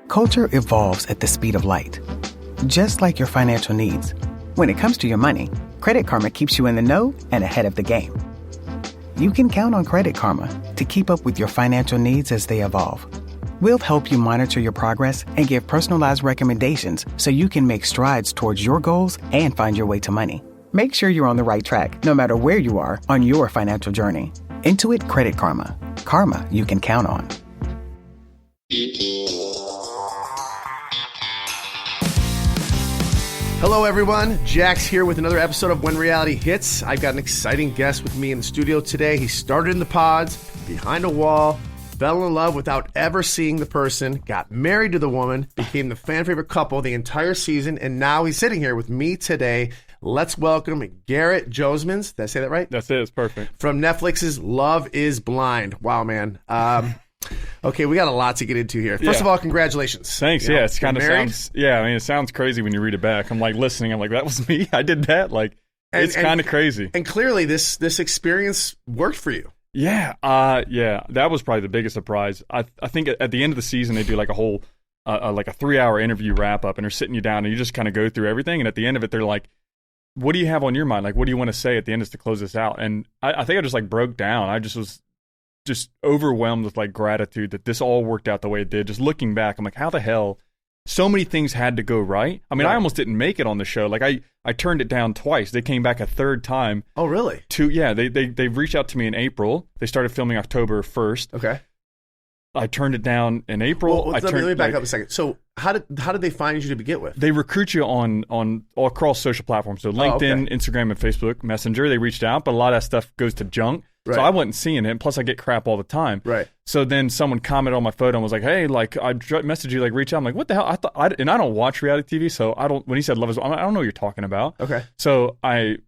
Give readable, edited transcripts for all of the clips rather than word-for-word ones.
Culture evolves at the speed of light, just like your financial needs. When it comes to your money, Credit Karma keeps you in the know and ahead of the game. You can count on Credit Karma to keep up with your financial needs as they evolve. We'll help you monitor your progress and give personalized recommendations so you can make strides towards your goals and find your way to money. Make sure you're on the right track, no matter where you are on your financial journey. Intuit Credit Karma. Karma you can count on. Hello, everyone. Jack's here with another episode of When Reality Hits. I've got an exciting guest with me in the studio today. He started in the pods, behind a wall, fell in love without ever seeing the person, got married to the woman, became the fan favorite couple the entire season, and now he's sitting here with me today. Let's welcome Garrett Josemans. Did I say that right? That's it. It's perfect. From Netflix's Love is Blind. Wow, man. Okay, we got a lot to get into here. First of all, congratulations. Thanks. You know, it's kind of sounds. Yeah, I mean, it sounds crazy when you read it back. I'm like listening. I'm like, that was me. I did that. Like, it's kind of crazy. And clearly, this experience worked for you. Yeah. That was probably the biggest surprise. I think at the end of the season, they do like a whole like a 3-hour interview wrap up, and they're sitting you down, and you just kind of go through everything. And at the end of it, they're like, "What do you have on your mind? Like, what do you want to say at the end is to close this out?" And I think I just like broke down. I just was just overwhelmed with like gratitude that this all worked out the way it did. Just looking back, I'm like, how the hell so many things had to go right? I mean, I almost didn't make it on the show. Like I turned it down twice. They came back a third time. Oh, really? They reached out to me in April. They started filming October 1st. Okay. I turned it down in April. Well, let me back up a second. So how did they find you to begin with? They recruit you on all across social platforms. So LinkedIn, Instagram, and Facebook Messenger. They reached out, but a lot of that stuff goes to junk. Right. So I wasn't seeing it. Plus, I get crap all the time. Right. So then someone commented on my photo and was like, "Hey, like I messaged you, like reach out." I'm like, "What the hell?" I don't watch reality TV, so I don't. When he said Love is, I don't know what you're talking about. Okay. So I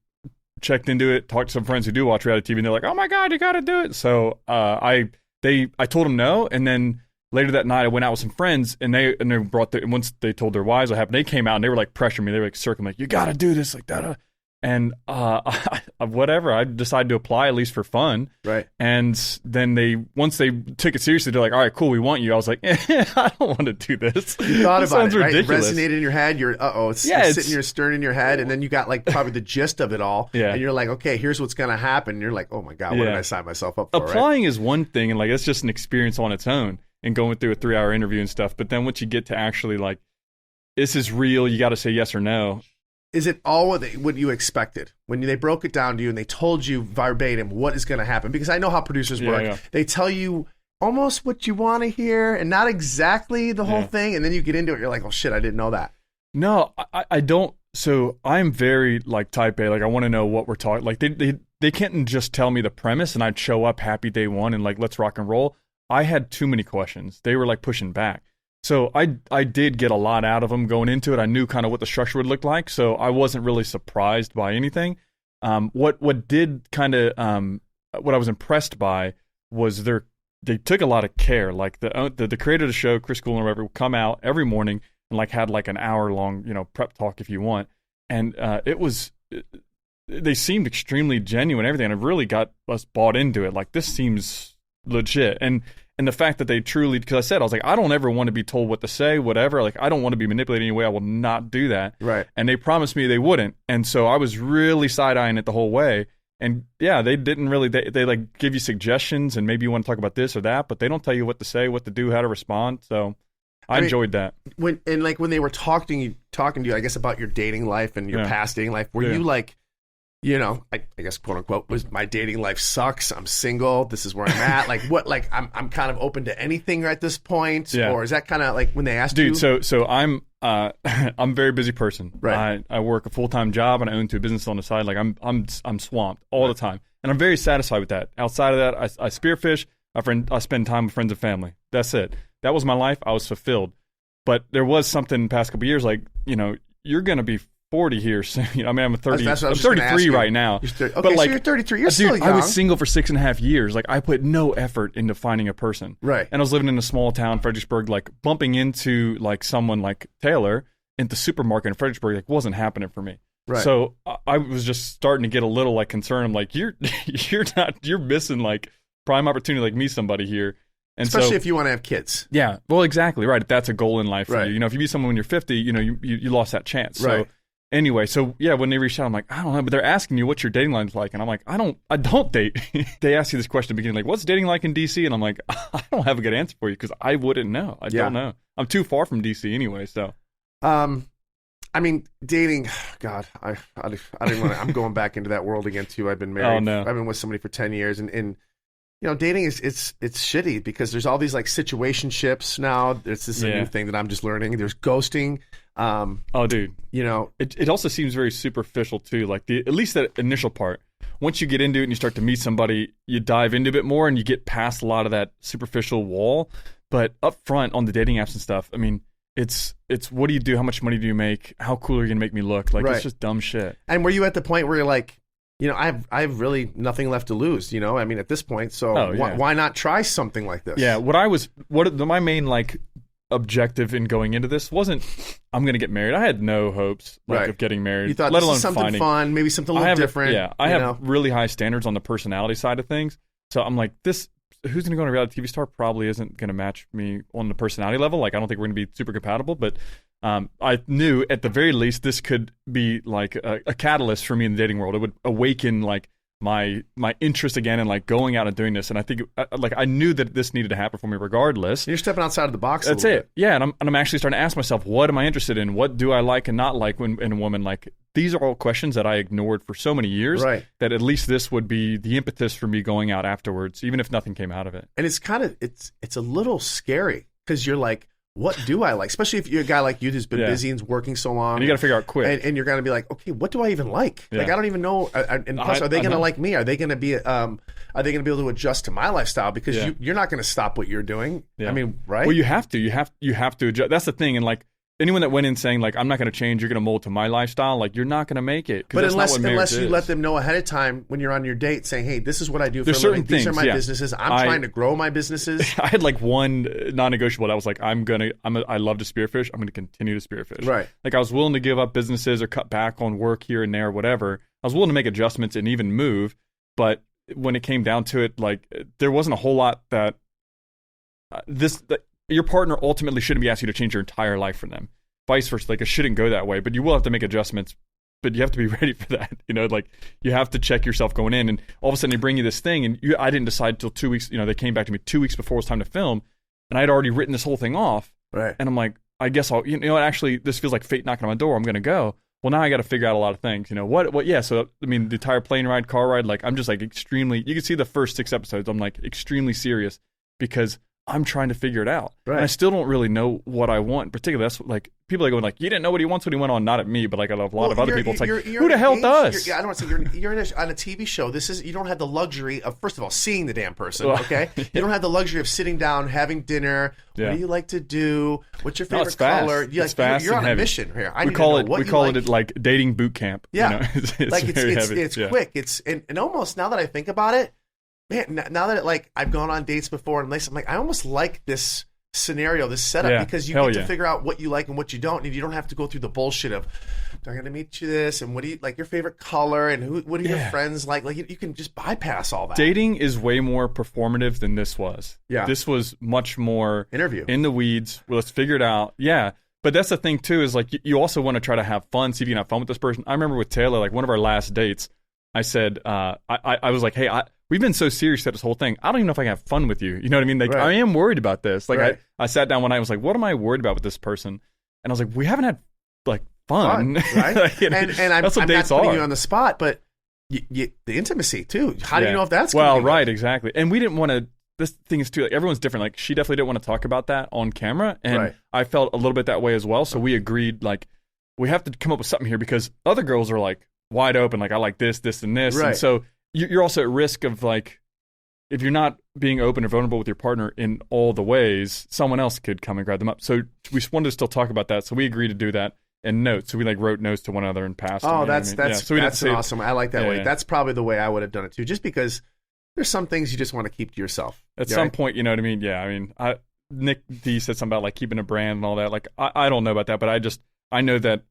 checked into it, talked to some friends who do watch reality TV, and they're like, "Oh my god, you got to do it." So I told them no, and then later that night I went out with some friends, and they brought once they told their wives what happened, they came out and they were like pressuring me. They were like circling, like, "You got to do this," like that. And whatever, I decided to apply at least for fun. Right. And then once they took it seriously, they're like, "All right, cool, we want you." I was like, I don't want to do this. You thought about it, right? Ridiculous. It resonated in your head. It's sitting here stirring in your head, and then you got like probably the gist of it all. Yeah. And you're like, okay, here's what's going to happen. And you're like, oh my God, what did I sign myself up for? Applying is one thing, and like it's just an experience on its own, and going through a 3-hour interview and stuff. But then once you get to actually like, this is real, you got to say yes or no. Is it all what you expected when they broke it down to you and they told you verbatim what is going to happen? Because I know how producers work. Yeah. They tell you almost what you want to hear and not exactly the whole thing. And then you get into it. You're like, oh, shit, I didn't know that. No, I don't. So I'm very like type A. Like I want to know what we're talking. Like they can't just tell me the premise and I'd show up happy day one and like, let's rock and roll. I had too many questions. They were like pushing back. So I did get a lot out of them going into it. I knew kind of what the structure would look like, so I wasn't really surprised by anything. What did kind of what I was impressed by was they took a lot of care. Like the creator of the show, Chris Coolin or whatever, would come out every morning and like had like an hour long prep talk if you want, and they seemed extremely genuine. Everything, and it really got us bought into it. Like this seems legit, and the fact that they truly, because I was like, I don't ever want to be told what to say, whatever. Like, I don't want to be manipulated anyway. I will not do that. Right. And they promised me they wouldn't. And so I was really side-eyeing it the whole way. And yeah, they didn't really, they like give you suggestions and maybe you want to talk about this or that, but they don't tell you what to say, what to do, how to respond. So I enjoyed that. When they were talking to you, I guess, about your dating life and your past dating life, were you like, I guess, quote unquote, was my dating life sucks. I'm single. This is where I'm at. Like what? Like I'm kind of open to anything at this point. Yeah. Or is that kind of like when they asked you? Dude, so I'm I'm a very busy person. Right. I work a full-time job and I own 2 businesses on the side. Like I'm swamped all the time, and I'm very satisfied with that. Outside of that, I spearfish. I spend time with friends and family. That's it. That was my life. I was fulfilled. But there was something in the past couple of years, like you're gonna be 40 here soon. I'm 30. I'm 33 right now. Okay, but like, so you're 33. You're still young. I was single for 6.5 years. Like I put no effort into finding a person. Right. And I was living in a small town, Fredericksburg, like bumping into like someone like Taylor in the supermarket in Fredericksburg, like wasn't happening for me. Right. So I was just starting to get a little like concerned. I'm like, you're missing like prime opportunity, like meet somebody here. And especially if you want to have kids. Yeah, well, exactly, right. If that's a goal in life for Right. you. You know, if you meet someone when you're 50, you know, you lost that chance. So Right. anyway, so yeah, when they reached out, I'm like, I don't know, but they're asking you what's your dating life like, and I'm like, I don't date. They ask you this question at the beginning, like, what's dating like in DC? And I'm like, I don't have a good answer for you because I wouldn't know. I don't know. I'm too far from DC anyway. So, I mean, dating. God, I don't even want to. I'm going back into that world again too. I've been married. Oh, no. I've been with somebody for 10 years, and you know, dating is it's shitty because there's all these like situationships now. This is a new thing that I'm just learning. There's ghosting. Oh, dude, you know, it also seems very superficial too. Like at least that initial part. Once you get into it and you start to meet somebody, you dive into a bit more and you get past a lot of that superficial wall. But up front on the dating apps and stuff, I mean, it's what do you do? How much money do you make? How cool are you gonna make me look? Like it's just dumb shit. And were you at the point where you're like, you know, I have really nothing left to lose, you know? I mean, at this point, so why not try something like this? Yeah, my main like objective in going into this wasn't I'm going to get married. I had no hopes of getting married. You thought let this alone is something fun, maybe something a little different. Yeah, I have really high standards on the personality side of things. So I'm like, who's going to go on a reality TV star probably isn't going to match me on the personality level. Like, I don't think we're going to be super compatible, but I knew at the very least this could be like a catalyst for me in the dating world. It would awaken like my interest again in like going out and doing this. And I think like I knew that this needed to happen for me regardless. You're stepping outside of the box. That's it. Yeah, and I'm actually starting to ask myself, what am I interested in? What do I like and not like in a woman? Like, these are all questions that I ignored for so many years. Right. That at least this would be the impetus for me going out afterwards, even if nothing came out of it. And it's kind of it's a little scary because you're like, what do I like? Especially if you're a guy like you who's been busy and working so long. And you got to figure out quick. And you're going to be like, okay, what do I even like? Like, I don't even know. And plus, are they going to like me? Are they going to be are they going to be able to adjust to my lifestyle? Because you're not going to stop what you're doing. I mean, right? Well, you have to. You have to adjust. That's the thing. And like anyone that went in saying like, I'm not going to change, you're going to mold to my lifestyle, like you're not going to make it. But unless you let them know ahead of time when you're on your date saying, hey, this is what I do for a living. These are my businesses. I'm trying to grow my businesses. I had like one non-negotiable that was like, I love to spearfish. I'm going to continue to spearfish. Right. Like I was willing to give up businesses or cut back on work here and there or whatever. I was willing to make adjustments and even move. But when it came down to it, like there wasn't a whole lot that your partner ultimately shouldn't be asking you to change your entire life for them. Vice versa, like it shouldn't go that way, but you will have to make adjustments, but you have to be ready for that. You know, like you have to check yourself going in, and all of a sudden they bring you this thing, and I didn't decide till 2 weeks. You know, they came back to me 2 weeks before it was time to film, and I'd already written this whole thing off. Right. And I'm like, I guess I'll, you know, actually this feels like fate knocking on my door. I'm going to go. Well, now I got to figure out a lot of things. You know, what? Yeah. So I mean, the entire plane ride, car ride, like I'm just like extremely. You can see the first 6 episodes. I'm like extremely serious because I'm trying to figure it out. Right. And I still don't really know what I want. Particularly, that's like people are going like, you didn't know what he wants when he went on. Not at me, but like a lot of other people. It's like, who the hell does? I don't want to say you're on a TV show. You don't have the luxury of, first of all, seeing the damn person. Okay, you don't have the luxury of sitting down, having dinner. What do you like to do? What's your favorite color? It's fast. You're on a mission here. We call it like dating boot camp. Yeah, you know? it's quick. It's and almost now that I think about it. Man, now that I've gone on dates before and I'm like, I almost like this scenario, this setup, because you get to figure out what you like and what you don't, and you don't have to go through the bullshit of, I'm going to meet you this, and what do you like your favorite color, and what are your friends like? Like you can just bypass all that. Dating is way more performative than this was. Yeah, this was much more interview in the weeds. Well, let's figure it out. Yeah. But that's the thing too, is like you also want to try to have fun, see if you can have fun with this person. I remember with Taylor, like one of our last dates, I said, I was like, hey, we've been so serious at this whole thing. I don't even know if I can have fun with you. You know what I mean? Like, I am worried about this. Like, I sat down one night, I was like, what am I worried about with this person? And I was like, we haven't had like fun. Right? Like, and I'm not putting you on the spot, but the intimacy too. How do you know if that's well, right? Exactly. And we didn't want to. This thing is too. Like, everyone's different. Like, she definitely didn't want to talk about that on camera, and I felt a little bit that way as well. So we agreed, like, we have to come up with something here because other girls are like wide open. Like, I like this, this, and this, and so you're also at risk of like, if you're not being open or vulnerable with your partner in all the ways, someone else could come and grab them up. So we wanted to still talk about that. So we agreed to do that and notes. So we like wrote notes to one another and passed. Oh, that's an awesome. I like that way. That's probably the way I would have done it too. Just because there's some things you just want to keep to yourself. At some point, you know what I mean? Yeah. I mean, Nick D said something about like keeping a brand and all that. Like, I don't know about that, but I know that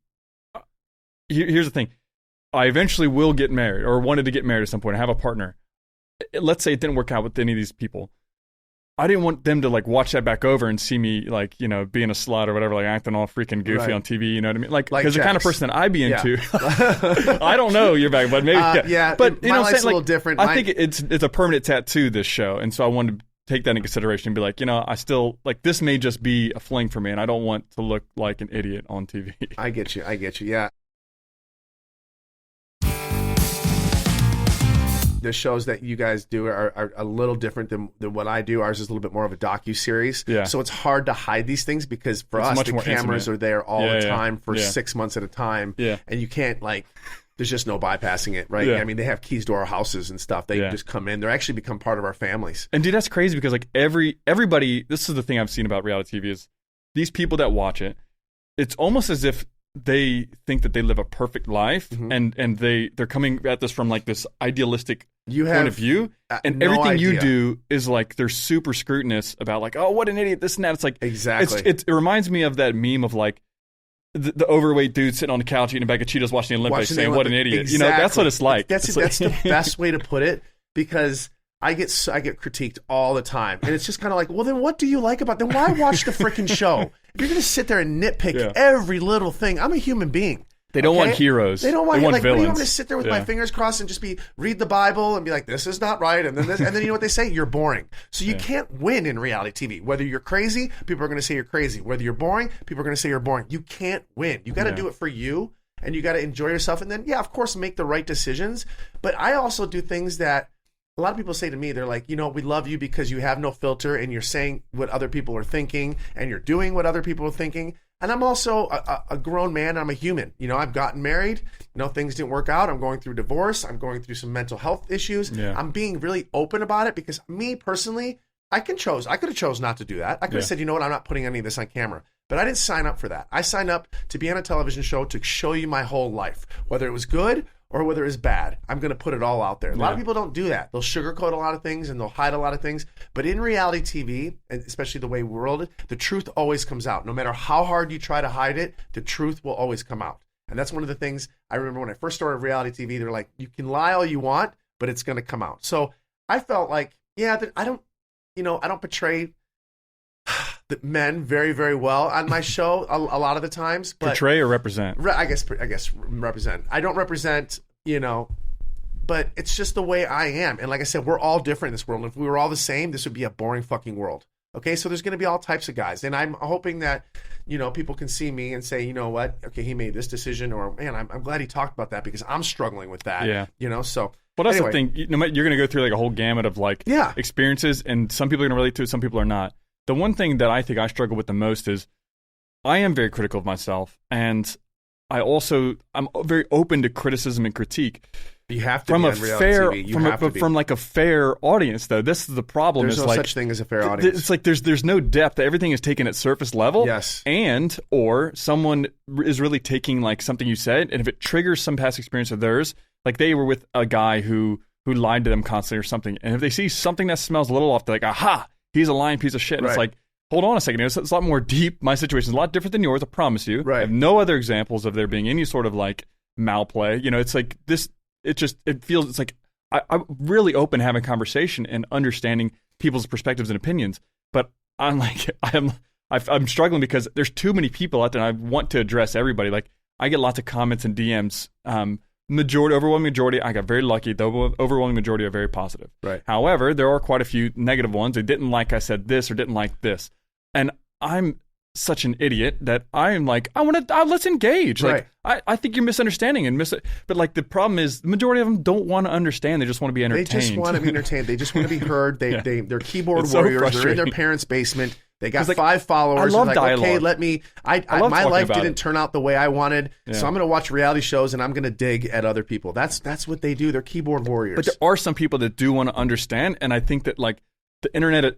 here's the thing. I eventually will get married or wanted to get married at some point. I have a partner. Let's say it didn't work out with any of these people. I didn't want them to like watch that back over and see me like, you know, being a slut or whatever, like acting all freaking goofy on TV. You know what I mean? Like, because the kind of person that I'd be into, I don't know your back, but maybe, but you know, life's a little different. I think it's a permanent tattoo, this show. And so I wanted to take that into consideration and be like, you know, I still like, this may just be a fling for me and I don't want to look like an idiot on TV. I get you. Yeah. The shows that you guys do are a little different than what I do. Ours is a little bit more of a docu-series. Yeah. So it's hard to hide these things because for us, the cameras are there all the time for 6 months at a time. Yeah. And you can't like, there's just no bypassing it, right? Yeah. I mean, they have keys to our houses and stuff. They just come in. They're actually become part of our families. And dude, that's crazy because like everybody, this is the thing I've seen about reality TV is these people that watch it, it's almost as if they think that they live a perfect life and they're coming at this from like this idealistic point of view, and no everything idea. you do is like they're super scrutinous about like, oh, what an idiot, this and that. It's like exactly. It reminds me of that meme of like the overweight dude sitting on the couch eating a bag of Cheetos watching the Olympics saying what an idiot. Exactly. You know, that's what it's like. That's the best way to put it, because I get critiqued all the time, and it's just kind of like, well, then what do you like about? Then why watch the freaking show? If you're gonna sit there and nitpick every little thing, I'm a human being. They don't want heroes. They don't want like, villains. What do you want me to sit there with Yeah. my fingers crossed and just read the Bible and be like, this is not right, and then this, and then you know what they say? You're boring. So you can't win in reality TV. Whether you're crazy, people are going to say you're crazy. Whether you're boring, people are going to say you're boring. You can't win. You got to do it for you, and you got to enjoy yourself, and then of course, make the right decisions. But I also do things that a lot of people say to me, they're like, you know, we love you because you have no filter and you're saying what other people are thinking and you're doing what other people are thinking. And I'm also a grown man. I'm a human. You know, I've gotten married. You know, things didn't work out. I'm going through divorce. I'm going through some mental health issues. Yeah. I'm being really open about it because me personally, I could have chose not to do that. I could have said, you know what, I'm not putting any of this on camera. But I didn't sign up for that. I signed up to be on a television show to show you my whole life, whether it was good or whether it's bad. I'm going to put it all out there. A lot of people don't do that. They'll sugarcoat a lot of things and they'll hide a lot of things. But in reality TV, and especially the way we're rolled, the truth always comes out. No matter how hard you try to hide it, the truth will always come out. And that's one of the things I remember when I first started reality TV. They're like, you can lie all you want, but it's going to come out. So I felt like, I don't portray the men very, very well on my show a lot of the times. But portray or represent? I guess represent. I don't represent, but it's just the way I am. And like I said, we're all different in this world. If we were all the same, this would be a boring fucking world. Okay, so there's going to be all types of guys. And I'm hoping that, people can see me and say, you know what? Okay, he made this decision, or man, I'm glad he talked about that because I'm struggling with that. Yeah. So. Well, that's anyway. the thing. You're going to go through like a whole gamut of like experiences, and some people are going to relate to it, some people are not. The one thing that I think I struggle with the most is I am very critical of myself, and I'm very open to criticism and critique. You have to from be a on reality fair, TV. from like a fair audience, though. This is the problem. There's is no like, such thing as a fair audience. It's like there's no depth. Everything is taken at surface level. Yes. Or someone is really taking like something you said, and if it triggers some past experience of theirs, like they were with a guy who lied to them constantly or something, and if they see something that smells a little off, they're like, aha, he's a lying piece of shit. And it's like, hold on a second. It's a lot more deep. My situation is a lot different than yours, I promise you. Right. I have no other examples of there being any sort of like malplay. It's like this, it feels, it's like I'm really open to having conversation and understanding people's perspectives and opinions. But I'm like, I'm struggling because there's too many people out there and I want to address everybody. Like I get lots of comments and DMs. Overwhelming majority, I got very lucky. The overwhelming majority are very positive. Right. However, there are quite a few negative ones. They didn't like I said this or didn't like this. And I'm such an idiot that I'm like, let's engage. Right. Like, I think you're misunderstanding but like the problem is the majority of them don't want to understand. They just want to be entertained. They just want to be entertained. They just want to be heard. They're keyboard It's so warriors. They're in their frustrating. parents' basement. They got like, 5 followers. I love like, dialogue. okay, let me. love my talking life about didn't it. turn out the way I wanted, Yeah. so I'm going to watch reality shows and I'm going to dig at other people. That's what they do. They're keyboard warriors. But there are some people that do want to understand, and I think that like the internet,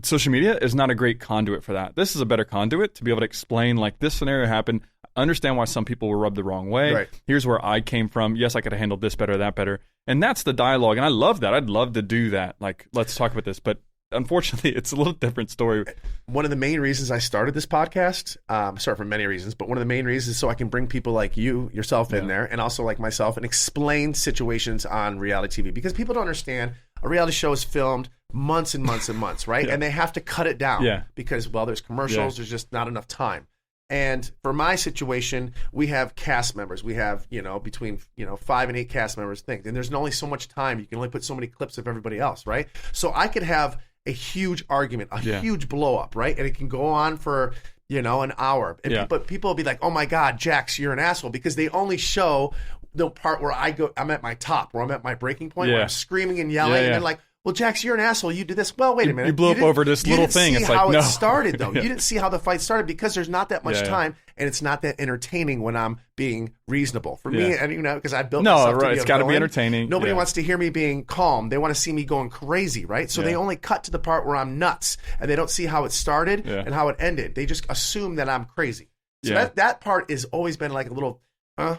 social media is not a great conduit for that. This is a better conduit to be able to explain like this scenario happened. I understand why some people were rubbed the wrong way. Right. Here's where I came from. Yes, I could have handled this better, that better. And that's the dialogue. And I love that. I'd love to do that. Like, let's talk about this. But unfortunately, it's a little different story. One of the main reasons I started this podcast, sorry for many reasons, but one of the main reasons is so I can bring people like yourself in there, and also like myself, and explain situations on reality TV. Because people don't understand, a reality show is filmed months and months and months, right? Yeah. And they have to cut it down because, well, there's commercials, there's just not enough time. And for my situation, we have cast members. We have, between, 5 and 8 cast members things. And there's only so much time. You can only put so many clips of everybody else, right? So I could have a huge argument, a huge blow up, right? And it can go on for, an hour. But people will be like, oh my God, Jax, you're an asshole, because they only show the part where I'm at my top, where I'm at my breaking point, where I'm screaming and yelling. And then like, well, Jax, you're an asshole. You did this. Well, wait a minute. You blew up over this little thing. You didn't see it's how like, it started, though. You didn't see how the fight started because there's not that much Yeah. time, and it's not that entertaining when I'm being reasonable. For me, and because I built myself to be it's a got to be villain, entertaining. Nobody wants to hear me being calm. They want to see me going crazy, right? So they only cut to the part where I'm nuts, and they don't see how it started and how it ended. They just assume that I'm crazy. So that part has always been like a little...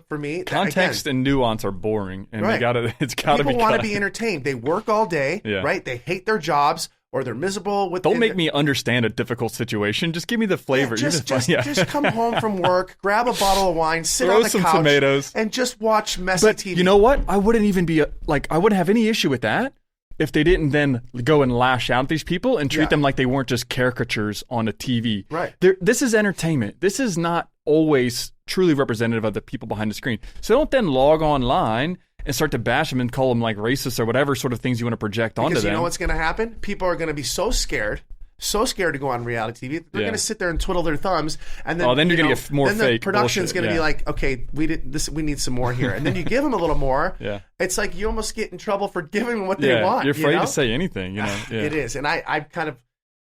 for me, context and nuance are boring, and it's got to be. People want to be entertained. They work all day, right? They hate their jobs or they're miserable. Don't make me understand a difficult situation. Just give me the flavor. Just come home from work, grab a bottle of wine, sit on the some couch, tomatoes, and just watch messy TV. You know what? I wouldn't even be I wouldn't have any issue with that if they didn't then go and lash out at these people and treat them like they weren't just caricatures on a TV. Right. This is entertainment. This is not always truly representative of the people behind the screen. So don't then log online and start to bash them and call them like racist or whatever sort of things you want to project onto them. Because you know what's going to happen? People are going to be so scared to go on reality TV. They're going to sit there and twiddle their thumbs, and then then you're going to get more then fake. The production's going to be like, okay, we need some more here, and then you give them a little more. It's like you almost get in trouble for giving them what they want. You're afraid to say anything. It is, and I've kind of,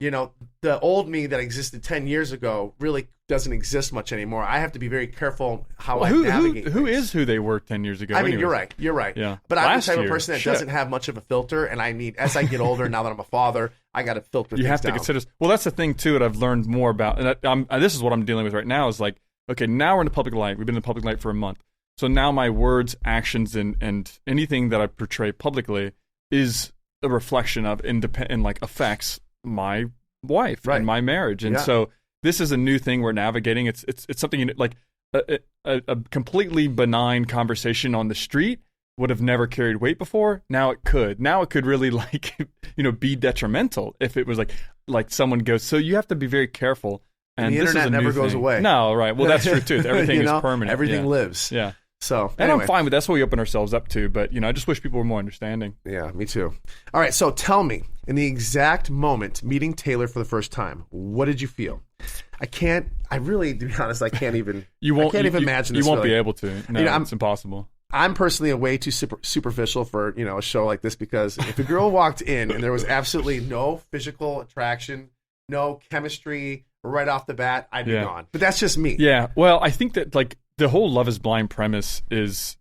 the old me that existed 10 years ago really doesn't exist much anymore. I have to be very careful how I navigate. Who is who they were 10 years ago? I mean, you're right. Yeah. But I'm the type of person that doesn't have much of a filter, and I need, as I get older, now that I'm a father, I got to filter things down. You have to consider. Well, that's the thing too that I've learned more about, and this is what I'm dealing with right now. Is like, okay, now we're in the public light. We've been in the public light for a month, so now my words, actions, and anything that I portray publicly is a reflection of and like affects my wife and my marriage, and so. This is a new thing we're navigating. It's something like a completely benign conversation on the street would have never carried weight before. Now it could. Now it could really be detrimental if it was like someone goes. So you have to be very careful. And the this internet is a never new goes thing. away. No, right. Well, that's true too. Everything is permanent. Everything lives. Yeah. So and I'm fine with that's what we open ourselves up to. But I just wish people were more understanding. Yeah, me too. All right. So tell me, in the exact moment meeting Taylor for the first time, what did you feel? I really, to be honest, I can't even. I can't even imagine this. You won't really. be able to. No, it's impossible. I'm personally way too superficial for a show like this, because if a girl walked in and there was absolutely no physical attraction, no chemistry right off the bat, I'd be gone. But that's just me. Yeah. Well, I think that like the whole Love Is Blind premise is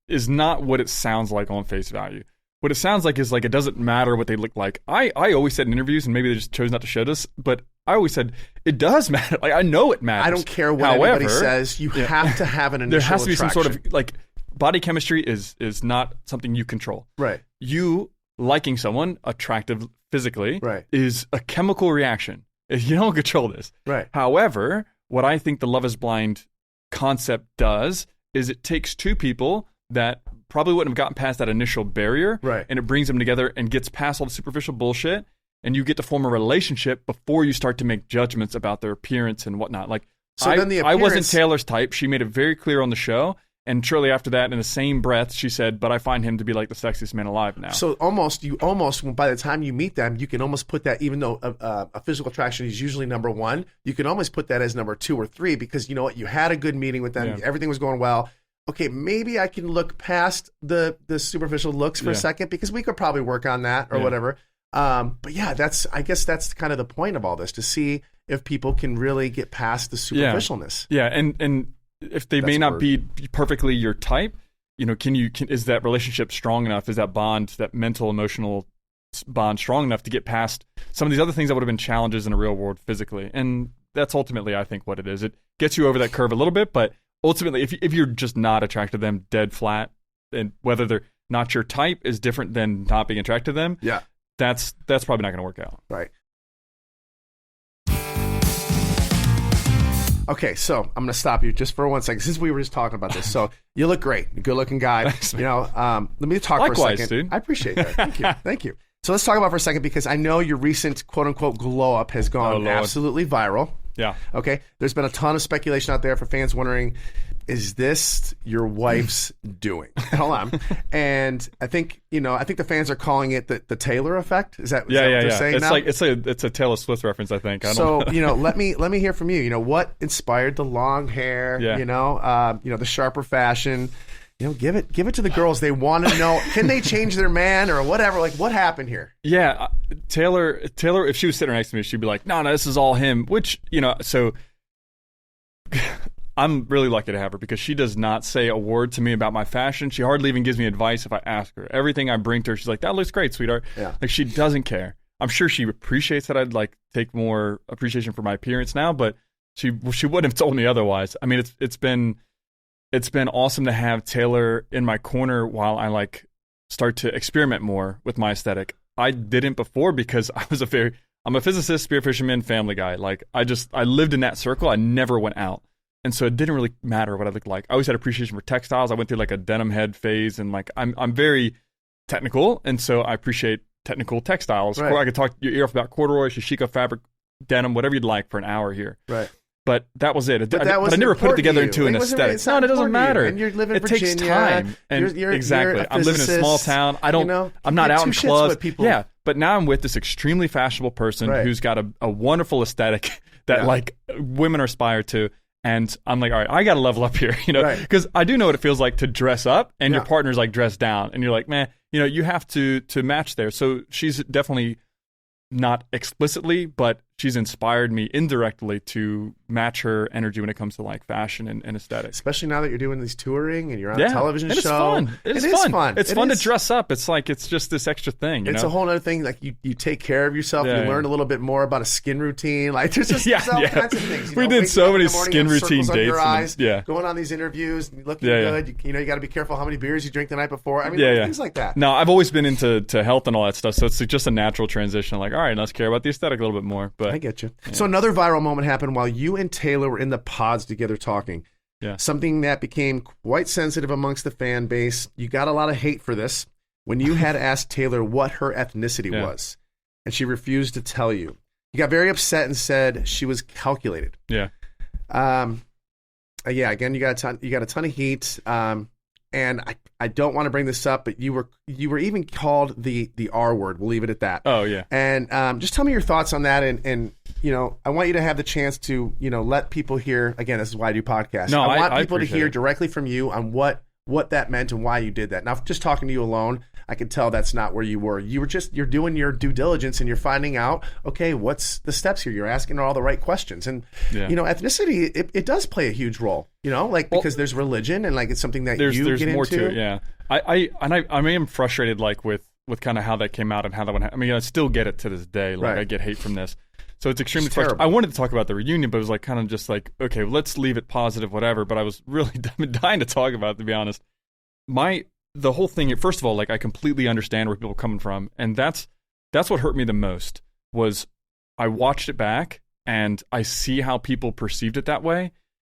not what it sounds like on face value. What it sounds like is like it doesn't matter what they look like. I always said in interviews, and maybe they just chose not to show this, but I always said it does matter. Like I know it matters. I don't care what anybody says. You have to have an initial there has to be attraction. some sort of like body chemistry is not something you control. Right. You liking someone attractive physically is a chemical reaction. You don't control this. Right. However, what I think the Love Is Blind concept does is it takes two people that probably wouldn't have gotten past that initial barrier, and it brings them together and gets past all the superficial bullshit, and you get to form a relationship before you start to make judgments about their appearance and whatnot. Like, I wasn't Taylor's type. She made it very clear on the show, and shortly after that, in the same breath, she said, but I find him to be like the sexiest man alive now. So you almost, by the time you meet them, you can almost put that, even though a physical attraction is usually number one, you can almost put that as number 2 or 3, because you know what? You had a good meeting with them. Everything was going well. Okay, maybe I can look past the superficial looks for a second, because we could probably work on that or whatever. But yeah, I guess that's kind of the point of all this, to see if people can really get past the superficialness. Yeah, and if they may not be perfectly your type, is that relationship strong enough? Is that bond, that mental, emotional bond strong enough to get past some of these other things that would have been challenges in the real world physically? And that's ultimately, I think, what it is. It gets you over that curve a little bit, but ultimately, if you're just not attracted to them dead flat, and whether they're not your type is different than not being attracted to them, that's probably not going to work out. Right. Okay, so I'm going to stop you just for 1 second, since we were just talking about this. So you look great, good looking guy. Thanks, let me talk Likewise, for a second. Dude. I appreciate that. Thank you. So let's talk about it for a second, because I know your recent quote unquote glow up has gone absolutely viral. Yeah. Okay. There's been a ton of speculation out there for fans wondering, is this your wife's doing? Hold on. And I think the fans are calling it the Taylor effect. Is that what they're saying it's now? Like it's a Taylor Swift reference, I think. Let me hear from you. What inspired the long hair? Yeah. The sharper fashion. Give it to the girls. They want to know, can they change their man or whatever? Like, what happened here? Yeah, Taylor, if she was sitting next to me, she'd be like, no, this is all him. Which, so I'm really lucky to have her, because she does not say a word to me about my fashion. She hardly even gives me advice if I ask her. Everything I bring to her, she's like, that looks great, sweetheart. Yeah. Like, she doesn't care. I'm sure she appreciates that I'd like take more appreciation for my appearance now, but she wouldn't have told me otherwise. I mean, it's been awesome to have Taylor in my corner while I like start to experiment more with my aesthetic. I didn't before, because I'm a physicist, spearfisherman, family guy. Like, I lived in that circle. I never went out. And so it didn't really matter what I looked like. I always had appreciation for textiles. I went through like a denim head phase, and like I'm very technical, and so I appreciate technical textiles. Right. I could talk your ear off about corduroy, shishiko fabric, denim, whatever you'd like for an hour here. Right. But that was it. But I never put it together into an aesthetic. No, it doesn't matter. And you're living in Virginia. It takes time. And exactly. I'm living in a small town. I'm not out in clubs. Yeah. But now I'm with this extremely fashionable person who's got a wonderful aesthetic that like women aspire to. And I'm like, all right, I got to level up here, because I do know what it feels like to dress up and your partner's like dressed down, and you're like, man, you have to match there. So she's definitely not explicitly, but she's inspired me indirectly to match her energy when it comes to like fashion and aesthetics. Especially now that you're doing these touring and you're on a television show. It's fun. It is fun. It's fun to dress up. It's like, it's just this extra thing. It's a whole other thing. Like you take care of yourself. You learn a little bit more about a skin routine. Like there's just all kinds of things. We did so many skin routine dates. Going on these interviews and looking good. You got to be careful how many beers you drink the night before. I mean, things like that. No, I've always been into health and all that stuff. So it's just a natural transition. Like, all right, let's care about the aesthetic a little bit more. But I get you. Yeah. So another viral moment happened while you and Taylor were in the pods together talking. Yeah. Something that became quite sensitive amongst the fan base. You got a lot of hate for this when you had asked Taylor what her ethnicity was, and she refused to tell you. You got very upset and said she was calculated. Yeah. Again, you got a ton of heat. And I don't want to bring this up, but you were even called the R word. We'll leave it at that. Oh yeah. And just tell me your thoughts on that. And I want you to have the chance to let people hear. Again, this is why I do podcasts. No, I want people to hear directly from you on what that meant and why you did that. Now, just talking to you alone, I can tell that's not where you were. You're doing your due diligence and you're finding out, okay, what's the steps here? You're asking all the right questions. And, ethnicity, it does play a huge role, because there's religion and like it's something that you get more into. To it, yeah. I am frustrated like with kind of how that came out and how that went. I mean, I still get it to this day. Like I get hate from this. So it's extremely frustrating. I wanted to talk about the reunion, but it was like kind of just like, okay, let's leave it positive, whatever. But I was really dying to talk about it, to be honest. The whole thing, first of all, like I completely understand where people are coming from, and that's what hurt me the most. Was I watched it back and I see how people perceived it that way.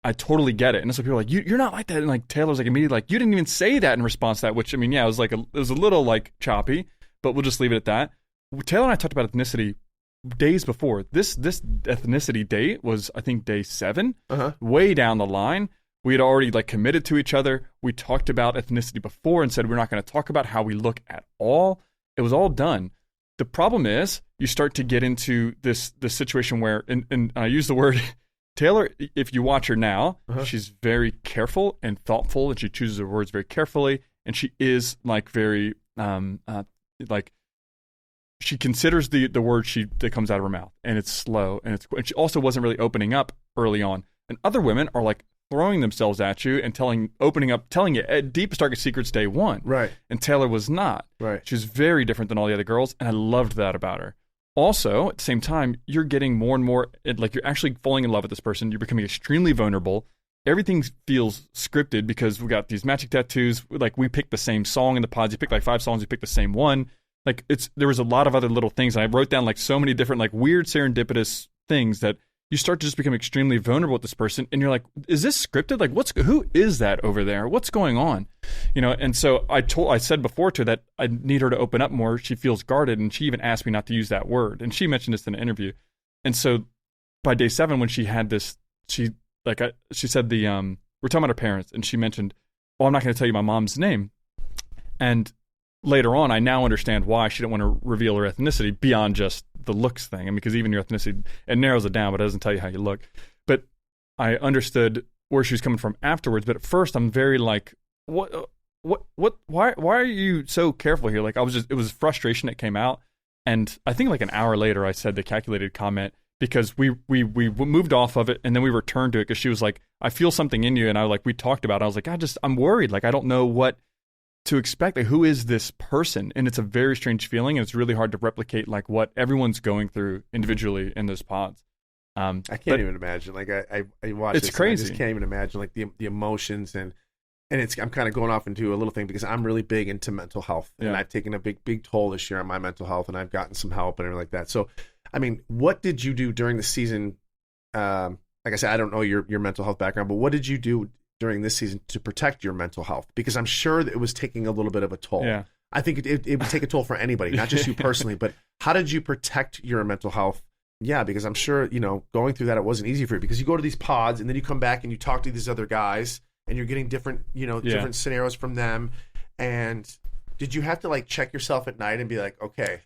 I totally get it, and so people are like, you're not like that, and like Taylor's like immediately like, you didn't even say that in response to that, which I mean, yeah, it was a little like choppy, but we'll just leave it at that. Taylor and I talked about ethnicity days before. This ethnicity date was, I think, day 7, way down the line. We had already like committed to each other. We talked about ethnicity before and said we're not going to talk about how we look at all. It was all done. The problem is you start to get into this situation where, and I use the word Taylor, if you watch her now, she's very careful and thoughtful, and she chooses her words very carefully, and she is like very like she considers the word that comes out of her mouth, and it's slow, and she also wasn't really opening up early on. And other women are like throwing themselves at you and telling you deepest, darkest secrets day one. Right. And Taylor was not. Right. She's very different than all the other girls, and I loved that about her. Also, at the same time, you're getting more and more, like you're actually falling in love with this person. You're becoming extremely vulnerable. Everything feels scripted because we got these matching tattoos. Like we picked the same song in the pods. You picked like 5 songs. You picked the same one. Like there was a lot of other little things. And I wrote down like so many different like weird serendipitous things that you start to just become extremely vulnerable with this person, and you're like, is this scripted? Like, who is that over there? What's going on? And so I said before to her that I need her to open up more. She feels guarded, and she even asked me not to use that word. And she mentioned this in an interview. And so by day 7, when she had this, she said we're talking about her parents, and she mentioned, well, I'm not going to tell you my mom's name. And later on, I now understand why she didn't want to reveal her ethnicity beyond just the looks thing. I mean, because even your ethnicity, it narrows it down, but it doesn't tell you how you look. But I understood where she was coming from afterwards. But at first, I'm very like, why are you so careful here? Like, it was frustration that came out. And I think like an hour later, I said the calculated comment, because we moved off of it, and then we returned to it because she was like, I feel something in you. And we talked about it. I was like, I'm worried. Like, I don't know what to expect. Like, who is this person? And it's a very strange feeling, and it's really hard to replicate like what everyone's going through individually in those pods. I can't even imagine. Like, I watched it's this, crazy. I just can't even imagine like the emotions, and I'm kind of going off into a little thing because I'm really big into mental health, and I've taken a big toll this year on my mental health, and I've gotten some help and everything like that. So, I mean, what did you do during the season? Like I said, I don't know your mental health background, but what did you do during this season to protect your mental health? Because I'm sure that it was taking a little bit of a toll. Yeah. I think it would take a toll for anybody, not just you personally, but how did you protect your mental health? Yeah, because I'm sure, going through that, it wasn't easy for you, because you go to these pods and then you come back and you talk to these other guys and you're getting different, different scenarios from them. And did you have to like check yourself at night and be like, okay,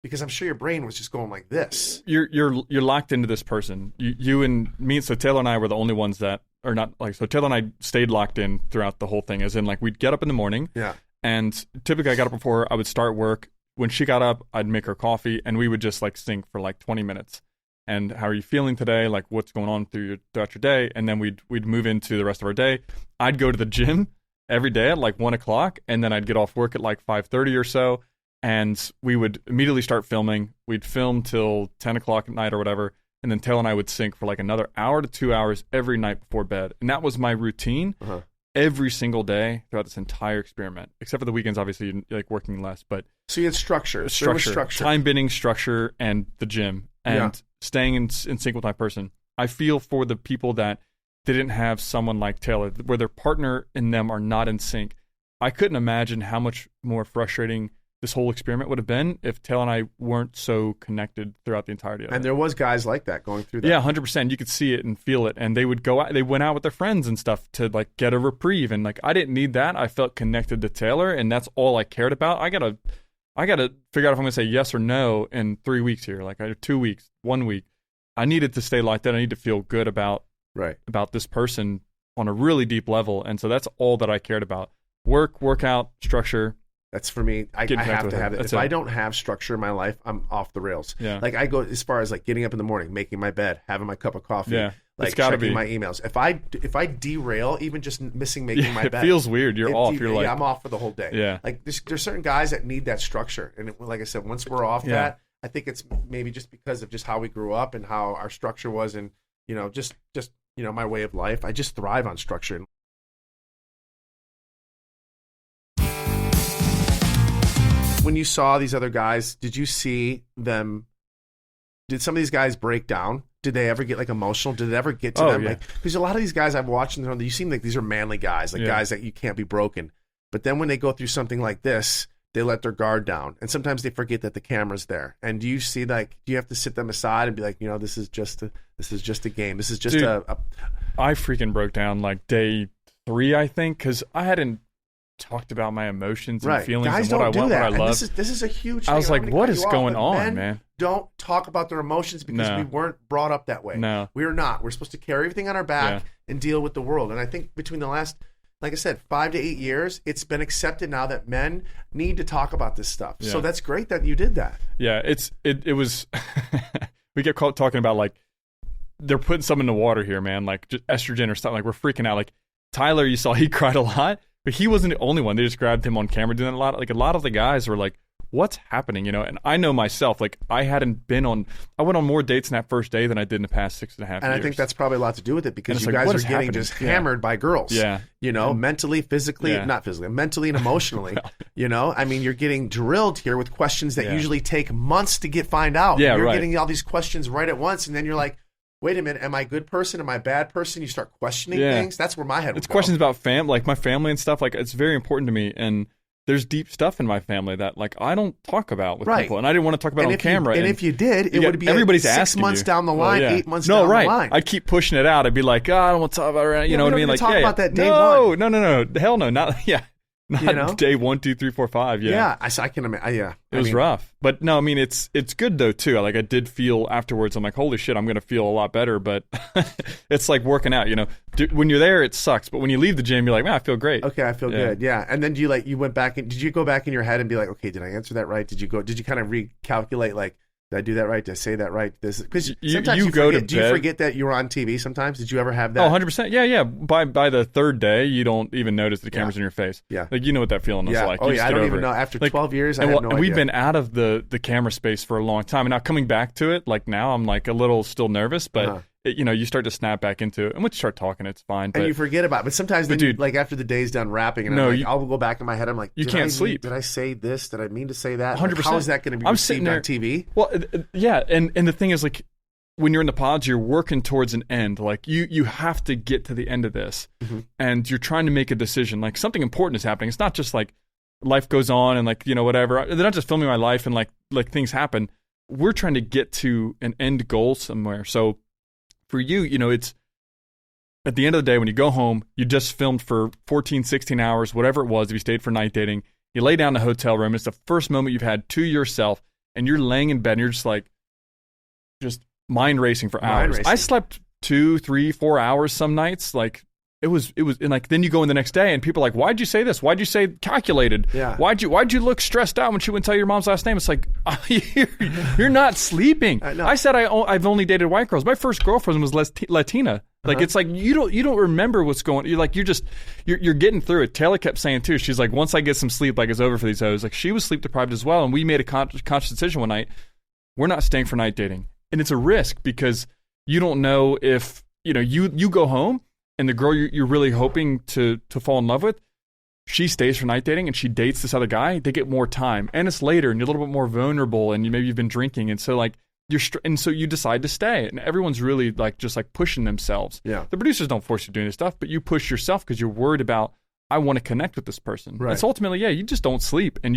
because I'm sure your brain was just going like this. You're locked into this person. You and me, so Taylor and I were the only ones that are not like, so Taylor and I stayed locked in throughout the whole thing, as in like we'd get up in the morning. Yeah. And typically I got up before her, I would start work. When she got up, I'd make her coffee, and we would just like sync for like 20 minutes. And how are you feeling today? Like, what's going on throughout your day? And then we'd move into the rest of our day. I'd go to the gym every day at like 1 o'clock, and then I'd get off work at like 5:30 or so. And we would immediately start filming. We'd film till 10 o'clock at night or whatever. And then Taylor and I would sync for like another hour to 2 hours every night before bed. And that was my routine every single day throughout this entire experiment. Except for the weekends, obviously, you're like working less. But so you had structure. There was structure. Time bending, structure, and the gym. And staying in sync with my person. I feel for the people that didn't have someone like Taylor, where their partner and them are not in sync. I couldn't imagine how much more frustrating this whole experiment would have been if Taylor and I weren't so connected throughout the entirety of it. And there was guys like that going through that. Yeah, 100%. You could see it and feel it. And they would go out, they went out with their friends and stuff to like get a reprieve. And like, I didn't need that. I felt connected to Taylor, and that's all I cared about. I gotta figure out if I'm gonna say yes or no in 3 weeks here. Like, 2 weeks, 1 week. I needed to stay like that. I need to feel good about this person on a really deep level. And so that's all that I cared about. Workout, structure. That's for me. I have to have it. If I don't have structure in my life, I'm off the rails. Yeah. Like, I go as far as like getting up in the morning, making my bed, having my cup of coffee, like checking my emails. If I derail, even just making my bed, it feels weird. You're off. You're like, I'm off for the whole day. Yeah. Like, there's certain guys that need that structure, and like I said, once we're off that, I think it's maybe just because of just how we grew up and how our structure was, and just my way of life. I just thrive on structure. When you saw these other guys, did you see them? Did some of these guys break down? Did they ever get like emotional? Did it ever get to them? Yeah. Like, because a lot of these guys I've watched, you seem like these are manly guys, like guys that you can't be broken. But then when they go through something like this, they let their guard down, and sometimes they forget that the camera's there. And do you see, like, do you have to sit them aside and be like, this is just a game. This is just I freaking broke down like day 3, I think, because I hadn't talked about my emotions and feelings guys and what I want, what I love. This is a huge thing. I was like, what is going on, man? Don't talk about their emotions because we weren't brought up that way. No. We're not. We're supposed to carry everything on our back and deal with the world. And I think between the last, like I said, 5 to 8 years, it's been accepted now that men need to talk about this stuff. Yeah. So that's great that you did that. Yeah, it was we get caught talking about like they're putting some in the water here, man, like just estrogen or something. Like, we're freaking out. Like, Tyler, you saw he cried a lot. But he wasn't the only one. They just grabbed him on camera doing that a lot. Like, a lot of the guys were like, what's happening? And I know myself, like, I went on more dates in that first day than I did in the past 6.5 years. And I think that's probably a lot to do with it, because you guys are getting just hammered by girls. Yeah. Mentally, physically, not physically, mentally and emotionally. I mean, you're getting drilled here with questions that usually take months to find out. Yeah, you're getting all these questions right at once, and then you're like, wait a minute, am I a good person? Am I a bad person? You start questioning things. That's where my head would It's go. questions about like my family and stuff. Like, it's very important to me. And there's deep stuff in my family that like I don't talk about with people. And I didn't want to talk about it on camera. And if you did, it would be everybody's 6 asking months you. down the line, 8 months down the line. I'd keep pushing it out. I'd be like, I don't want to talk about it. You know what I mean? Like, talk about that day one. No. Hell no. Not Not day 1, 2, 3, 4, 5. Yeah. I can imagine. It was rough. But no, I mean, it's good though too. Like I did feel afterwards, I'm like, holy shit, I'm going to feel a lot better. But it's like working out, you know, when you're there, it sucks. But when you leave the gym, you're like, man, I feel great. Okay. I feel good. Yeah. And then you went back and did you go back in your head and be like, okay, did I answer that right? Did you kind of recalculate like, did I do that right? Did I say that right? Because sometimes you go forget. Do you forget that you were on TV sometimes? Did you ever have that? Oh, 100%. Yeah. By the third day, you don't even notice the camera's in your face. Yeah. Like, you know what that feeling is like. Oh, yeah. I don't even know. After 12 years, I had no idea. We've been out of the camera space for a long time. And now coming back to it, like now I'm like a little still nervous, but you start to snap back into it. And once you start talking, it's fine. And you forget about it. But sometimes, like after the day's done wrapping, and I'll go back in my head. I'm like, you can't sleep. Did I say this? Did I mean to say that? 100%. Like, how is that going to be received on TV? Well, yeah. And the thing is, like, when you're in the pods, you're working towards an end. Like, you have to get to the end of this. Mm-hmm. And you're trying to make a decision. Like, something important is happening. It's not just like life goes on and like, whatever. They're not just filming my life and like things happen. We're trying to get to an end goal somewhere. So for you, it's at the end of the day when you go home, you just filmed for 14, 16 hours, whatever it was, if you stayed for night dating, you lay down in the hotel room. It's the first moment you've had to yourself and you're laying in bed and you're just like, mind racing for hours. I slept 2, 3, 4 hours some nights. Like it was, and like then you go in the next day and people are like, why'd you say this? Why'd you say calculated? Yeah. Why'd you look stressed out when she wouldn't tell you your mom's last name? It's like you're not sleeping. I said I've only dated white girls. My first girlfriend was Latina. Like it's like you don't remember what's going. You're getting through it. Taylor kept saying too. She's like, once I get some sleep, like it's over for these hoes. Like she was sleep deprived as well, and we made a conscious decision one night. We're not staying for night dating, and it's a risk because you don't know if you go home. And the girl you're really hoping to fall in love with, she stays for night dating and she dates this other guy. They get more time, and it's later, and you're a little bit more vulnerable, and maybe you've been drinking, and so like and so you decide to stay, and everyone's really like just like pushing themselves. Yeah, the producers don't force you doing this stuff, but you push yourself because you're worried about I want to connect with this person. Right. It's ultimately you just don't sleep, and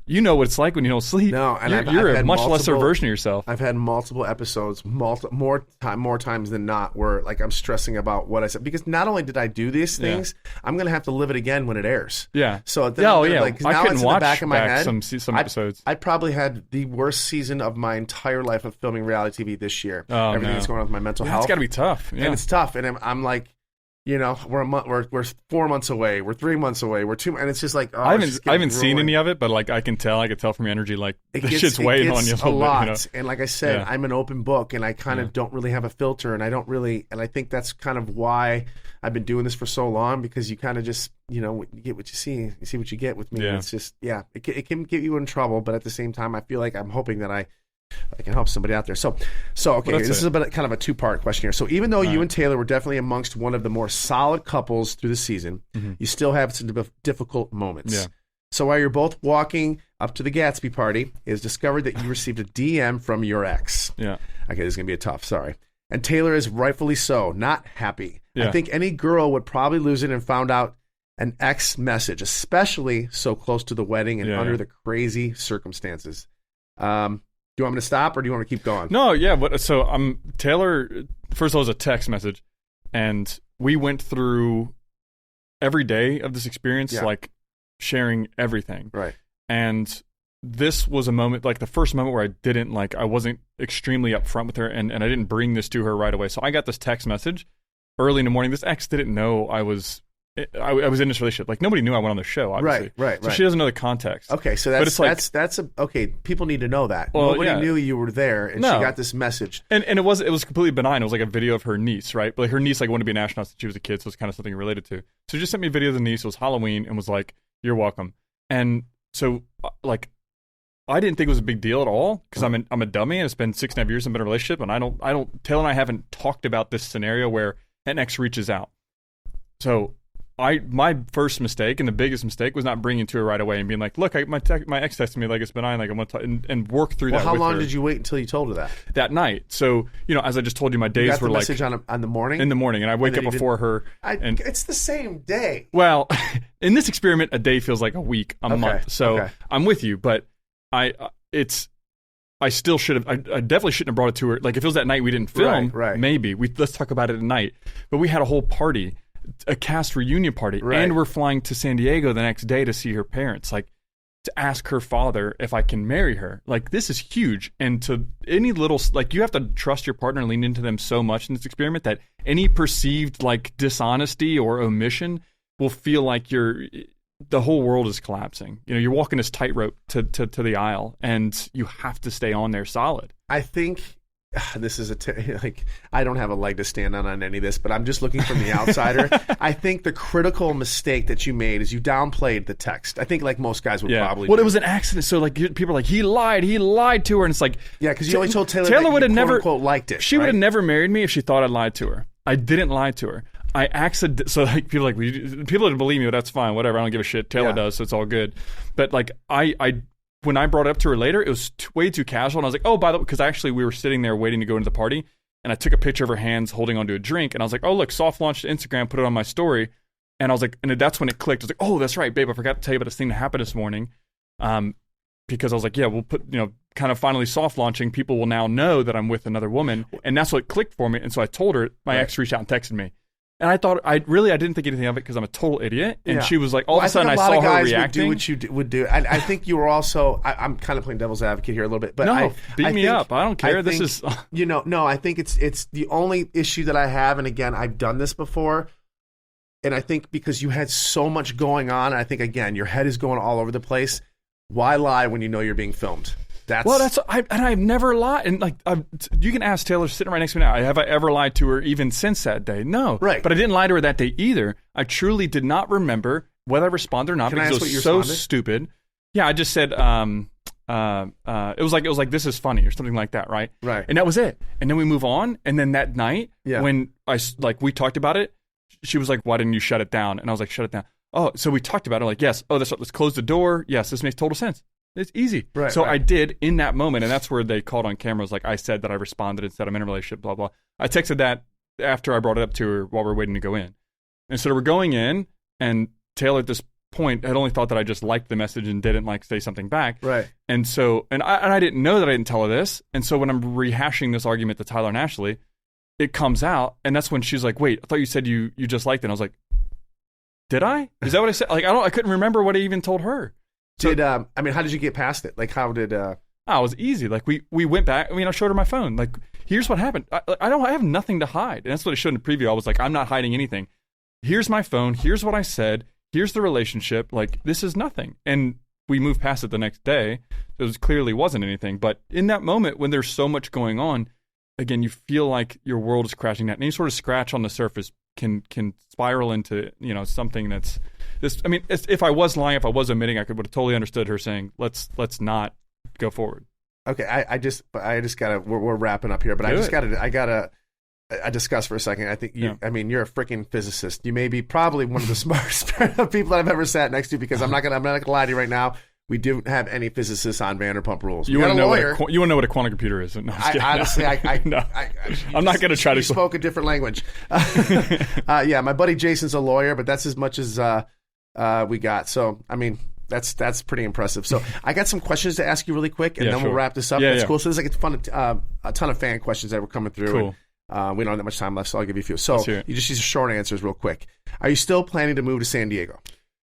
you know what it's like when you don't sleep. No, and you're I've a much lesser version of yourself. I've had multiple episodes, more times than not, where like I'm stressing about what I said because not only did I do these things, I'm gonna have to live it again when it airs. Yeah. So like, I now couldn't it's watch in the back of my head. Some episodes. I probably had the worst season of my entire life of filming reality TV this year. Oh, everything that's going on with my mental health. It's got to be tough. Yeah. And it's tough, and I'm like. We're 4 months away. We're 3 months away. We're 2, and it's just like I haven't seen any of it, but like I can tell from your energy, like the shit's weighing on you a lot. bit, And like I said, I'm an open book, and I kind of don't really have a filter, and I think that's kind of why I've been doing this for so long because you kind of just you get what you see what you get with me. Yeah. And it's just it can get you in trouble, but at the same time, I feel like I'm hoping that I can help somebody out there. So okay, this is kind of a 2-part question here. So even though you and Taylor were definitely amongst one of the more solid couples through the season, you still have some difficult moments. Yeah. So while you're both walking up to the Gatsby party, it is discovered that you received a DM from your ex. Yeah. Okay, this is going to be tough. Sorry. And Taylor is rightfully so, not happy. Yeah. I think any girl would probably lose it and found out an ex message, especially so close to the wedding and under the crazy circumstances. Do you want me to stop or do you want me to keep going? No, yeah. But so Taylor. First of all, it was a text message, and we went through every day of this experience, like sharing everything. Right. And this was a moment, like the first moment where I wasn't extremely upfront with her, and I didn't bring this to her right away. So I got this text message early in the morning. This ex didn't know I was in this relationship. Like nobody knew I went on the show. Obviously. Right. So she doesn't know the context. Okay, so okay. People need to know that. Well, nobody knew you were there, and she got this message. And it was completely benign. It was like a video of her niece, right? But like her niece wanted to be an astronaut since she was a kid, so it's kind of something related to. So she just sent me a video of the niece. It was Halloween, and was like, "You're welcome." And so like, I didn't think it was a big deal at all because I'm a dummy, and it's been 6.5 years I've been in a relationship, and I don't. Taylor and I haven't talked about this scenario where an ex reaches out. So my first mistake and the biggest mistake was not bringing it to her right away and being like, look, my ex texted me like it's benign, like I'm gonna and work through that. Well, how with long her. did you wait until you told her that night? So as I just told you, my days you got were the like message on the morning. in the morning, and I wake up before her. And it's the same day. Well, in this experiment, a day feels like a week, a month. So I'm with you, but I still should have. I definitely shouldn't have brought it to her. Like if it was that night we didn't film, right. Maybe let's talk about it at night. But we had a whole party, a cast reunion party, and we're flying to San Diego the next day to see her parents. Like to ask her father if I can marry her. Like this is huge, and to any little you have to trust your partner and lean into them so much in this experiment that any perceived like dishonesty or omission will feel like the whole world is collapsing. You're walking this tightrope to the aisle, and you have to stay on there solid. I think this is I don't have a leg to stand on any of this, but I'm just looking from the outsider. I think the critical mistake that you made is you downplayed the text. I think like most guys would probably do. It was an accident. So like people are like, he lied to her, and it's like, yeah, because you only told Taylor that would have never quote liked it. She would have never married me if she thought I lied to her. I didn't lie to her. I so like people didn't believe me, but that's fine, whatever. I don't give a shit. Taylor does, so it's all good. But like I when I brought it up to her later, it was way too casual, and I was like, oh, by the way, because actually we were sitting there waiting to go into the party, and I took a picture of her hands holding onto a drink, and I was like, oh look, soft launched Instagram, put it on my story, and I was like, and that's when it clicked. I was like, oh, that's right, babe, I forgot to tell you about this thing that happened this morning, because I was like, yeah, we'll put kind of finally soft launching, people will now know that I'm with another woman, and that's what clicked for me, and so I told her. My ex reached out and texted me. And I thought, I didn't think anything of it because I'm a total idiot. And she was like, all of a sudden I saw her reacting. Would do what you would do. I think you were also, I'm kind of playing devil's advocate here a little bit. But no, beat me up. I don't care. I think it's the only issue that I have. And again, I've done this before. And I think because you had so much going on, and I think, again, your head is going all over the place. Why lie when you know you're being filmed? I've never lied, and like you can ask Taylor sitting right next to me now. Have I ever lied to her even since that day? No, right. But I didn't lie to her that day either. I truly did not remember whether I responded or not because it was so stupid. Yeah, I just said it was like this is funny or something like that, right? Right. And that was it. And then we move on. And then that night when we talked about it, she was like, "Why didn't you shut it down?" And I was like, "Shut it down." Oh, so we talked about it. Like, yes. Oh, that's right. Let's close the door. Yes, this makes total sense. It's easy. Right, so I did in that moment, and that's where they called on cameras. Like I said that I responded and said I'm in a relationship, blah, blah. I texted that after I brought it up to her while we were waiting to go in. And so we're going in, and Taylor at this point had only thought that I just liked the message and didn't say something back. Right. And so, and I didn't know that I didn't tell her this. And so when I'm rehashing this argument to Tyler and Ashley, it comes out, and that's when she's like, wait, I thought you said you just liked it. And I was like, did I? Is that what I said? Like, I couldn't remember what I even told her. So, how did you get past it? Like, how did... it was easy. Like, we went back. I showed her my phone. Like, here's what happened. I have nothing to hide. And that's what it showed in the preview. I was like, I'm not hiding anything. Here's my phone. Here's what I said. Here's the relationship. Like, this is nothing. And we moved past it the next day. It clearly wasn't anything. But in that moment, when there's so much going on, again, you feel like your world is crashing down. Any sort of scratch on the surface can spiral into, something that's... if I was lying, if I was omitting, I would have totally understood her saying, "Let's not go forward." Okay, I just gotta. We're wrapping up here, but I gotta discuss for a second. I think you're a freaking physicist. You may be probably one of the smartest people that I've ever sat next to, because I'm not gonna lie to you right now. We don't have any physicists on Vanderpump Rules. You want to know what a quantum computer is? No, honestly, I'm not going to try to. You spoke a different language. My buddy Jason's a lawyer, but that's as much as we got. So, that's pretty impressive. So, I got some questions to ask you really quick, and then we'll wrap this up. That's cool. So, there's a ton of fan questions that were coming through. Cool. And, we don't have that much time left, so I'll give you a few. So, you just use short answers real quick. Are you still planning to move to San Diego?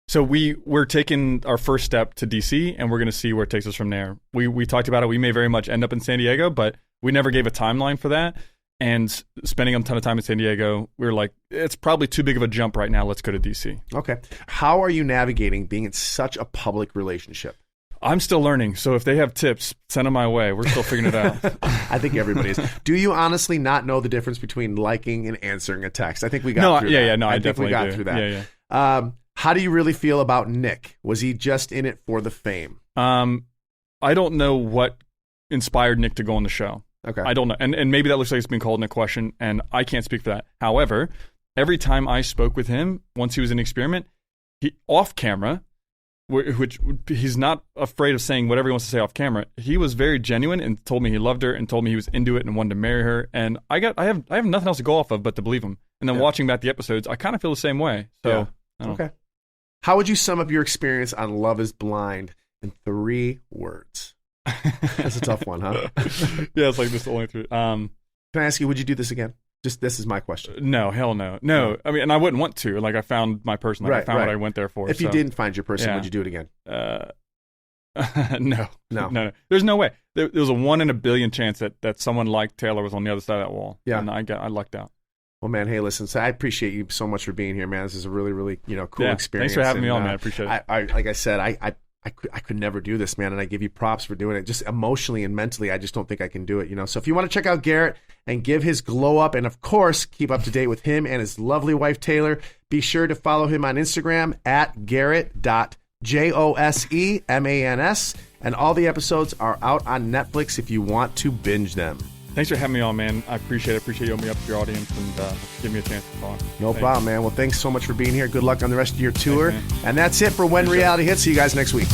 So we're taking our first step to DC, and we're going to see where it takes us from there. We talked about it. We may very much end up in San Diego, but we never gave a timeline for that. And spending a ton of time in San Diego, we were like, it's probably too big of a jump right now. Let's go to DC. Okay. How are you navigating being in such a public relationship? I'm still learning. So if they have tips, send them my way. We're still figuring it out. I think everybody is. Do you honestly not know the difference between liking and answering a text? I think we got through that. I definitely got through that. How do you really feel about Nick? Was he just in it for the fame? I don't know what inspired Nick to go on the show. Okay. I don't know. And maybe that looks like it's been called into question, and I can't speak for that. However, every time I spoke with him, once he was in the experiment, he off camera, which he's not afraid of saying whatever he wants to say off camera. He was very genuine and told me he loved her and told me he was into it and wanted to marry her. And I have nothing else to go off of but to believe him. And then watching back the episodes, I kind of feel the same way. So okay. How would you sum up your experience on Love Is Blind in 3 words? That's a tough one, huh? Yeah, it's like this only 3. Can I ask you, would you do this again? Just this is my question. No, hell no. No, I mean, and I wouldn't want to. Like, I found my person. Like, I found what I went there for. If you didn't find your person, would you do it again? No. There's no way. There was a 1 in a billion chance that someone like Taylor was on the other side of that wall. Yeah. And I lucked out. Well, man, hey, listen, so I appreciate you so much for being here, man. This is a really, really, cool experience. Thanks for having me on, man. I appreciate it. Like I said, I could never do this, man, and I give you props for doing it. Just emotionally and mentally, I just don't think I can do it, So if you want to check out Garrett and give his glow up, and of course, keep up to date with him and his lovely wife, Taylor, be sure to follow him on Instagram at Garrett.Josemans, and all the episodes are out on Netflix if you want to binge them. Thanks for having me on, man. I appreciate it. Appreciate you opening up to your audience and give me a chance to talk. No problem, man. Well, thanks so much for being here. Good luck on the rest of your tour. Thanks, and that's it for When Reality Hits. See you guys next week.